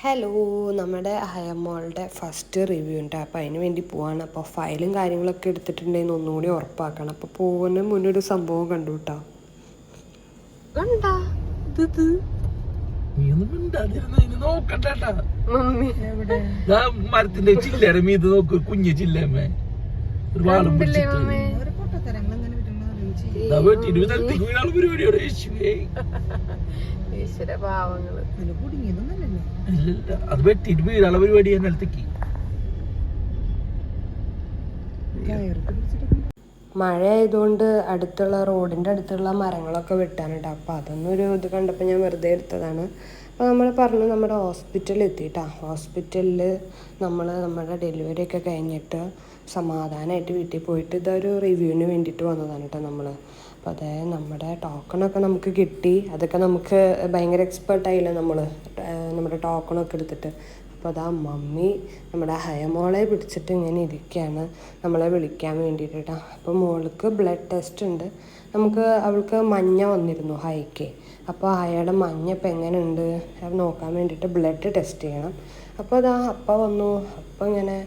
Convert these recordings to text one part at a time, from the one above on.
Hello, നമ്മുടെ ഹയമോളുടെ first review ഉണ്ട്. അപ്പോൾ അതിന് വേണ്ടി പോവാണ്. അപ്പോൾ ഫയലും കാര്യങ്ങളൊക്കെ എടുത്തിട്ടുണ്ടെങ്കിൽ ഒന്നുകൂടി ഉറപ്പാക്കണം. അപ്പോൾ പോകുന്നതിന് മുന്നേ ഒരു സംഭവം കണ്ടു കേട്ടോ. മരത്തിന്റെ ചില്ലയുടെ മീത് നോക്ക്, കുഞ്ഞു ചില്ലമ്മേ അത് വെട്ടിട്ട് വീടാളെ പരിപാടി നിലത്തേക്ക്. മഴ ആയതുകൊണ്ട് അടുത്തുള്ള റോഡിൻ്റെ അടുത്തുള്ള മരങ്ങളൊക്കെ വെട്ടാനുണ്ട്. അപ്പോൾ അതൊന്നൊരു ഇത് കണ്ടപ്പോൾ ഞാൻ വെറുതെ എടുത്തതാണ്. അപ്പോൾ നമ്മൾ പറഞ്ഞു നമ്മുടെ ഹോസ്പിറ്റലിൽ എത്തിയിട്ടാ. ഹോസ്പിറ്റലിൽ നമ്മുടെ ഡെലിവറി ഒക്കെ കഴിഞ്ഞിട്ട് സമാധാനമായിട്ട് വീട്ടിൽ പോയിട്ട് ഇതൊരു റിവ്യൂവിന് വേണ്ടിയിട്ട് വന്നതാണ് കേട്ടോ നമ്മൾ. അപ്പോൾ അതേ നമ്മുടെ ടോക്കണൊക്കെ നമുക്ക് കിട്ടി. അതൊക്കെ നമുക്ക് ഭയങ്കര എക്സ്പേർട്ടായില്ല നമ്മുടെ ടോക്കണൊക്കെ എടുത്തിട്ട്. അപ്പോൾ അതാ മമ്മി നമ്മുടെ ഹയമോളെ പിടിച്ചിട്ട് ഇങ്ങനെ ഇരിക്കുകയാണ് നമ്മളെ വിളിക്കാൻ വേണ്ടിയിട്ടാ. അപ്പോൾ മോൾക്ക് ബ്ലഡ് ടെസ്റ്റ് ഉണ്ട്. അവൾക്ക് മഞ്ഞ വന്നിരുന്നു ഹൈക്ക്. അപ്പോൾ അയാളുടെ മഞ്ഞ ഇപ്പം എങ്ങനെയുണ്ട് അത് നോക്കാൻ വേണ്ടിയിട്ട് ബ്ലഡ് ടെസ്റ്റ് ചെയ്യണം. അപ്പോൾ അതാ അപ്പ വന്നു. അപ്പോൾ ഇങ്ങനെ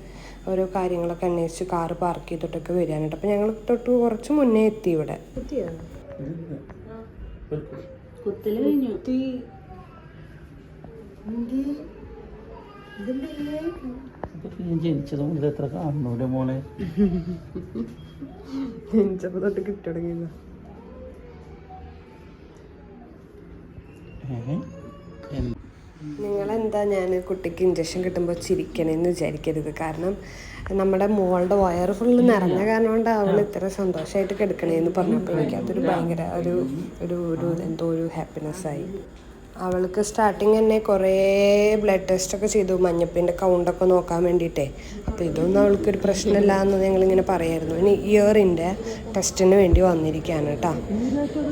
ഓരോ കാര്യങ്ങളൊക്കെ അന്വേഷിച്ച് കാറ് പാർക്ക് ചെയ്തിട്ടൊക്കെ വരികയാണിട്ട്. അപ്പോൾ ഞങ്ങൾ തൊട്ട് കുറച്ച് മുന്നേ എത്തി ഇവിടെ. ജനിച്ചത് മുതൽ എത്ര കാണുന്നൂടെ മോളെ? ജനിച്ചപ്പോൾ തൊട്ട് കിട്ടി തുടങ്ങിയത്. നിങ്ങളെന്താ ഞാൻ കുട്ടിക്ക് ഇഞ്ചക്ഷൻ കിട്ടുമ്പോൾ ചിരിക്കണമെന്ന് വിചാരിക്കരുത്. കാരണം നമ്മുടെ മോളുടെ വയറ് ഫുള്ള് നിറഞ്ഞ കാരണം കൊണ്ട് അവൾ ഇത്ര സന്തോഷമായിട്ട് കിടക്കണേന്ന് പറഞ്ഞപ്പോൾ എനിക്ക് അതൊരു ഭയങ്കര എന്തോ ഒരു ഹാപ്പിനെസ്സായി. അവൾക്ക് സ്റ്റാർട്ടിങ് തന്നെ കുറേ ബ്ലഡ് ടെസ്റ്റൊക്കെ ചെയ്തു, മഞ്ഞപ്പിൻ്റെ കൗണ്ടൊക്കെ നോക്കാൻ വേണ്ടിയിട്ടേ. അപ്പോൾ ഇതൊന്നും അവൾക്കൊരു പ്രശ്നമില്ല എന്ന് ഞങ്ങളിങ്ങനെ പറയായിരുന്നു. ഇനി ഇയറിൻ്റെ ടെസ്റ്റിന് വേണ്ടി വന്നിരിക്കുകയാണ് കേട്ടോ.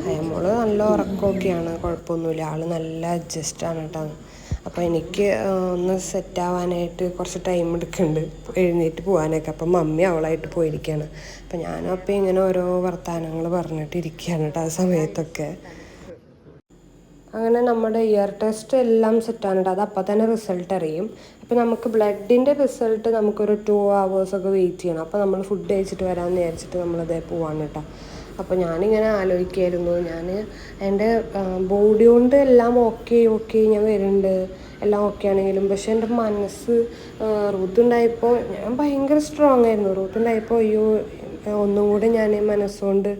അയമോള് നല്ല ഉറക്കമൊക്കെയാണ്, കുഴപ്പമൊന്നുമില്ല. ആൾ നല്ല അഡ്ജസ്റ്റാണ് കേട്ടോ. അപ്പോൾ എനിക്ക് ഒന്ന് സെറ്റാവാനായിട്ട് കുറച്ച് ടൈം എടുക്കുന്നുണ്ട് എഴുന്നേറ്റ് പോകാനൊക്കെ. അപ്പം മമ്മി അവളായിട്ട് പോയിരിക്കുകയാണ്. അപ്പം ഞാനും അപ്പം ഇങ്ങനെ ഓരോ വർത്തമാനങ്ങൾ പറഞ്ഞിട്ടിരിക്കുകയാണ് കേട്ടോ ആ സമയത്തൊക്കെ. അങ്ങനെ നമ്മുടെ ഇയർ ടെസ്റ്റ് എല്ലാം സെറ്റാണ് കേട്ടോ. അത് അപ്പം തന്നെ റിസൾട്ട് അറിയും. അപ്പോൾ നമുക്ക് ബ്ലഡിൻ്റെ റിസൾട്ട് നമുക്കൊരു 2 hours ഒക്കെ വെയിറ്റ് ചെയ്യണം. അപ്പോൾ നമ്മൾ ഫുഡ് കഴിച്ചിട്ട് വരാമെന്ന് വിചാരിച്ചിട്ട് നമ്മളതേ പോവാണ് കേട്ടോ. അപ്പോൾ ഞാനിങ്ങനെ ആലോചിക്കായിരുന്നു, എൻ്റെ ബോഡി കൊണ്ട് എല്ലാം ഓക്കെ ഞാൻ വരുന്നുണ്ട്, എല്ലാം ഓക്കെ ആണെങ്കിലും. പക്ഷേ എൻ്റെ മനസ്സ് റൂത്തുണ്ടായപ്പോൾ ഞാൻ ഭയങ്കര സ്ട്രോങ് ആയിരുന്നു. റൂത്തുണ്ടായപ്പോൾ ഒന്നും കൂടെ ഞാൻ മനസ്സുകൊണ്ട്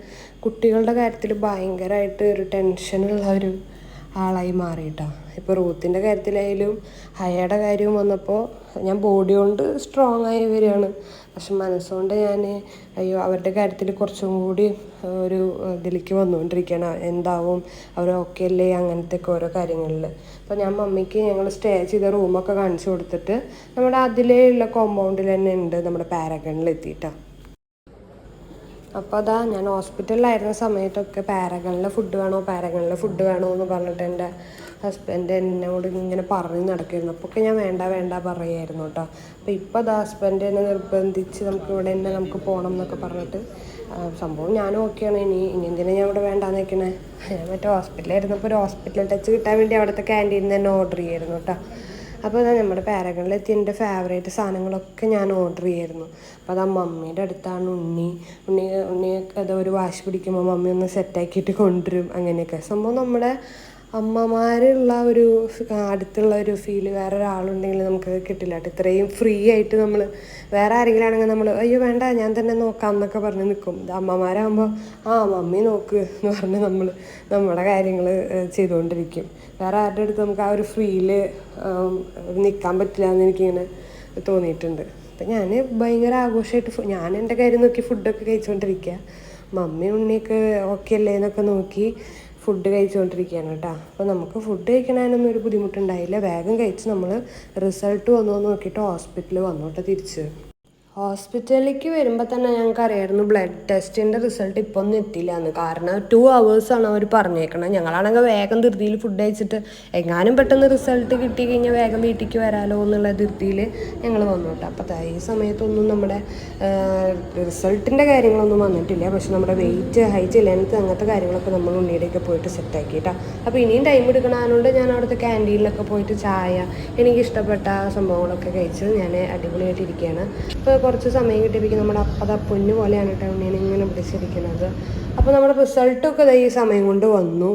കുട്ടികളുടെ കാര്യത്തിൽ ഭയങ്കരമായിട്ട് ഒരു ടെൻഷനുള്ള ഒരു ആളായി മാറിയിട്ടാ. ഇപ്പോൾ റൂത്തിൻ്റെ കാര്യത്തിലായാലും ഹയയുടെ കാര്യവും വന്നപ്പോൾ ഞാൻ ബോഡി കൊണ്ട് സ്ട്രോങ് ആയി വരികയാണ്. പക്ഷെ മനസ്സുകൊണ്ട് ഞാൻ അവരുടെ കാര്യത്തിൽ കുറച്ചും കൂടി ഒരു ഇതിലേക്ക് വന്നുകൊണ്ടിരിക്കുകയാണ്. എന്താവും, അവർ ഓക്കെ അല്ലേ, അങ്ങനത്തെ ഒക്കെ ഓരോ കാര്യങ്ങളിൽ. അപ്പോൾ ഞാൻ മമ്മിക്ക് ഞങ്ങൾ സ്റ്റേ ചെയ്ത റൂമൊക്കെ കാണിച്ചു കൊടുത്തിട്ട് നമ്മുടെ അതിലുള്ള കോമ്പൗണ്ടിൽ തന്നെ ഉണ്ട് നമ്മുടെ പാരഗണിൽ എത്തിയിട്ടാണ്. അപ്പോൾ അതാ ഞാൻ ഹോസ്പിറ്റലിലായിരുന്ന സമയത്തൊക്കെ പാരഗണിലെ ഫുഡ് വേണോ എന്ന് പറഞ്ഞിട്ട് എൻ്റെ ഹസ്ബൻഡ് എന്നോട് ഇങ്ങനെ പറഞ്ഞ് നടക്കുമായിരുന്നു. അപ്പോൾ ഒക്കെ ഞാൻ വേണ്ട പറയുമായിരുന്നു കേട്ടോ. അപ്പോൾ ഇപ്പോൾ അത് ഹസ്ബൻഡ് എന്നെ നിർബന്ധിച്ച് നമുക്ക് പോകണം എന്നൊക്കെ പറഞ്ഞിട്ട് സംഭവം ഞാനും ഓക്കെയാണ്. ഇനി എന്തിനാണ് ഞാൻ ഇവിടെ വേണ്ടാന്ന് വെക്കണേ. ഞാൻ മറ്റേ ഹോസ്പിറ്റലായിരുന്നപ്പോൾ ഒരു ഹോസ്പിറ്റൽ ടച്ച് കിട്ടാൻ വേണ്ടി അവിടുത്തെ ക്യാൻറ്റീനിൽ തന്നെ ഓർഡർ ചെയ്യായിരുന്നു കേട്ടോ. അപ്പോൾ അതാ നമ്മുടെ പാരഗണിലെത്തി എൻ്റെ ഫേവറേറ്റ് സാധനങ്ങളൊക്കെ ഞാൻ ഓർഡർ ചെയ്യായിരുന്നു. അപ്പോൾ അതാ മമ്മിയുടെ അടുത്താണ് ഉണ്ണി ഒരു വാശി പിടിക്കുമ്പോൾ മമ്മി ഒന്ന് സെറ്റാക്കിയിട്ട് കൊണ്ടുവരും. അങ്ങനെയൊക്കെ സംഭവം നമ്മുടെ അമ്മമാരുള്ള ഒരു അടുത്തുള്ള ഒരു ഫീല് വേറെ ഒരാളുണ്ടെങ്കിൽ നമുക്ക് കിട്ടില്ല കേട്ടോ. ഇത്രയും ഫ്രീ ആയിട്ട് നമ്മൾ വേറെ ആരെങ്കിലും ആണെങ്കിൽ നമ്മൾ അയ്യോ വേണ്ട ഞാൻ തന്നെ നോക്കാം എന്നൊക്കെ പറഞ്ഞ് നിൽക്കും. ഇത് അമ്മമാരാകുമ്പോൾ മമ്മി നോക്ക് എന്ന് പറഞ്ഞ് നമ്മുടെ കാര്യങ്ങൾ ചെയ്തുകൊണ്ടിരിക്കും. വേറെ ആരുടെ അടുത്ത് നമുക്ക് ആ ഒരു ഫ്രീയിൽ നിൽക്കാൻ പറ്റില്ല എന്ന് എനിക്കിങ്ങനെ തോന്നിയിട്ടുണ്ട്. അപ്പം ഞാൻ ഭയങ്കര ആഘോഷമായിട്ട് ഞാൻ എൻ്റെ കാര്യം നോക്കി ഫുഡൊക്കെ കഴിച്ചുകൊണ്ടിരിക്കുക. മമ്മി ഉണ്ണിയൊക്കെ ഓക്കെ അല്ലേ എന്നൊക്കെ നോക്കി ഫുഡ് കഴിച്ചുകൊണ്ടിരിക്കുകയാണ് കേട്ടോ. അപ്പോൾ നമുക്ക് ഫുഡ് കഴിക്കണതിനൊന്നും ഒരു ബുദ്ധിമുട്ടുണ്ടായില്ല. വേഗം കഴിച്ച് നമ്മൾ റിസൾട്ട് വന്നു നോക്കിയിട്ട് ഹോസ്പിറ്റലിൽ വന്നു കേട്ടോ തിരിച്ച്. ഹോസ്പിറ്റലിലേക്ക് വരുമ്പോൾ തന്നെ ഞങ്ങൾക്ക് അറിയായിരുന്നു ബ്ലഡ് ടെസ്റ്റിൻ്റെ റിസൾട്ട് ഇപ്പോൾ ഒന്നും എത്തില്ല എന്ന്. കാരണം 2 hours അവർ പറഞ്ഞേക്കണം. ഞങ്ങളാണെങ്കിൽ വേഗം ധൃതിയിൽ ഫുഡ് കഴിച്ചിട്ട് എങ്ങാനും പെട്ടെന്ന് റിസൾട്ട് കിട്ടി കഴിഞ്ഞാൽ വേഗം വീട്ടിലേക്ക് വരാമല്ലോ എന്നുള്ള ധൃതിയിൽ ഞങ്ങൾ വന്നു കേട്ടോ. അപ്പോൾ ഈ സമയത്തൊന്നും നമ്മുടെ റിസൾട്ടിൻ്റെ കാര്യങ്ങളൊന്നും വന്നിട്ടില്ല. പക്ഷെ നമ്മുടെ വെയിറ്റ്, ഹൈറ്റ്, ലെങ്ത്ത് അങ്ങനത്തെ കാര്യങ്ങളൊക്കെ നമ്മൾ ഉണ്ണിയുടെയൊക്കെ പോയിട്ട് സെറ്റാക്കി കേട്ടോ. അപ്പോൾ ഇനിയും ടൈം എടുക്കണതുകൊണ്ട് ഞാൻ അവിടുത്തെ ക്യാൻറ്റീനിലൊക്കെ പോയിട്ട് ചായ, എനിക്കിഷ്ടപ്പെട്ട സംഭവങ്ങളൊക്കെ കഴിച്ച് ഞാൻ അടിപൊളിയായിട്ട് ഇരിക്കുകയാണ്. ഇപ്പോൾ കുറച്ച് സമയം കിട്ടിയപ്പോൾ നമ്മുടെ അപ്പത പൊന്നു പോലെയാണ് കേട്ടോ ഉണ്ണിനെ ഇങ്ങനെ പിടിച്ചിരിക്കുന്നത്. അപ്പോൾ നമ്മുടെ റിസൾട്ടൊക്കെ ഈ സമയം കൊണ്ട് വന്നു.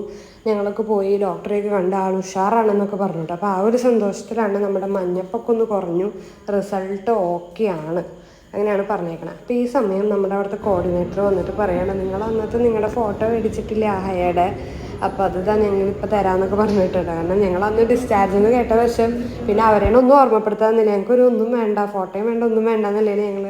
ഞങ്ങളൊക്കെ പോയി ഡോക്ടറെയൊക്കെ കണ്ട ആൾ ഉഷാറാണെന്നൊക്കെ പറഞ്ഞിട്ട്. അപ്പോൾ ആ ഒരു സന്തോഷത്തിലാണ് നമ്മുടെ മഞ്ഞപ്പൊക്കെ ഒന്ന് കുറഞ്ഞു, റിസൾട്ട് ഓക്കെ ആണ്, അങ്ങനെയാണ് പറഞ്ഞേക്കണത്. അപ്പോൾ ഈ സമയം നമ്മുടെ അവിടുത്തെ കോർഡിനേറ്റർ വന്നിട്ട് പറയണം, നിങ്ങൾ അന്നത്തെ നിങ്ങളുടെ ഫോട്ടോ മേടിച്ചിട്ടില്ല ഹയയുടെ, അപ്പോൾ അത് തന്നെ ഞങ്ങളിപ്പോൾ തരാമെന്നൊക്കെ പറഞ്ഞിട്ടുണ്ട്. കാരണം ഞങ്ങൾ അന്ന് ഡിസ്ചാർജ് എന്ന് കേട്ട വശം പിന്നെ അവരെയൊന്നും ഒന്നും ഓർമ്മപ്പെടുത്താമെന്നില്ല. ഞങ്ങൾക്കൊരു ഒന്നും വേണ്ട, ഫോട്ടോയും വേണ്ട, ഒന്നും വേണ്ട എന്നല്ലേ ഞങ്ങൾ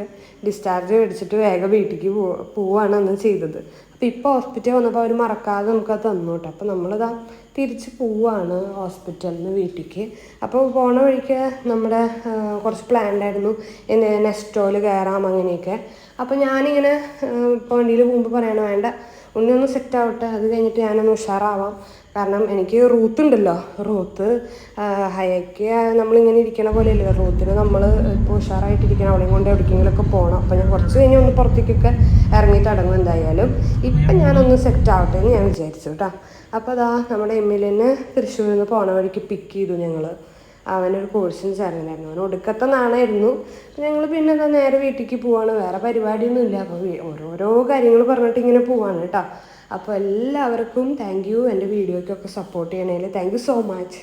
ഡിസ്ചാർജ് മേടിച്ചിട്ട് വേഗം വീട്ടിലേക്ക് പോവുകയാണ് അന്ന് ചെയ്തത്. അപ്പോൾ ഇപ്പോൾ ഹോസ്പിറ്റലിൽ വന്നപ്പോൾ അവർ മറക്കാതെ നമുക്കത് തന്നു കേട്ടോ. അപ്പോൾ നമ്മളിതാ തിരിച്ച് പോവുകയാണ് ഹോസ്പിറ്റലിൽ നിന്ന് വീട്ടിലേക്ക്. അപ്പോൾ പോണ വഴിക്ക് നമ്മുടെ കുറച്ച് പ്ലാൻഡായിരുന്നു നെസ്റ്റോയിൽ കയറാം അങ്ങനെയൊക്കെ. അപ്പോൾ ഞാനിങ്ങനെ ഇപ്പോൾ വണ്ടിയിൽ പോകുമ്പോൾ പറയണ വേണ്ട, ഉണ്ണി ഒന്ന് സെറ്റ് ആവട്ടെ, അത് കഴിഞ്ഞിട്ട് ഞാനൊന്ന് ഉഷാറാവാം. കാരണം എനിക്ക് റൂത്ത് ഉണ്ടല്ലോ, റൂത്ത് ഹയക്ക് നമ്മളിങ്ങനെ ഇരിക്കണ പോലെയല്ലേ, റൂത്തിന് നമ്മൾ ഇപ്പോൾ ഉഷാറായിട്ടിരിക്കണം, അവളെയും കൊണ്ട് എവിടേക്കെങ്കിലുമൊക്കെ പോകണം. അപ്പോൾ ഞാൻ കുറച്ച് കഴിഞ്ഞ് ഒന്ന് പുറത്തേക്കൊക്കെ ഇറങ്ങിയിട്ട് അടങ്ങും എന്തായാലും. ഇപ്പം ഞാനൊന്ന് സെറ്റ് ആവട്ടെ എന്ന് ഞാൻ വിചാരിച്ചു കേട്ടോ. അപ്പോൾ അതാ നമ്മുടെ എമ്മിലിന് തൃശ്ശൂരിൽ നിന്ന് പോണ വഴിക്ക് പിക്ക് ചെയ്തു ഞങ്ങൾ. അവനൊരു കോഴ്സിന് ചേർന്നിട്ടുണ്ടായിരുന്നു, അവൻ ഒടുക്കത്തെ നാണായിരുന്നു. ഞങ്ങൾ പിന്നെ എന്താ നേരെ വീട്ടിലേക്ക് പോവാണ്, വേറെ പരിപാടിയൊന്നുമില്ല. അപ്പോൾ ഓരോരോ കാര്യങ്ങൾ പറഞ്ഞിട്ട് ഇങ്ങനെ പോവാണ് കേട്ടോ. അപ്പോൾ എല്ലാവർക്കും താങ്ക് യു, എൻ്റെ വീഡിയോയ്ക്കൊക്കെ സപ്പോർട്ട് ചെയ്യണേൽ താങ്ക് യു സോ മച്ച്.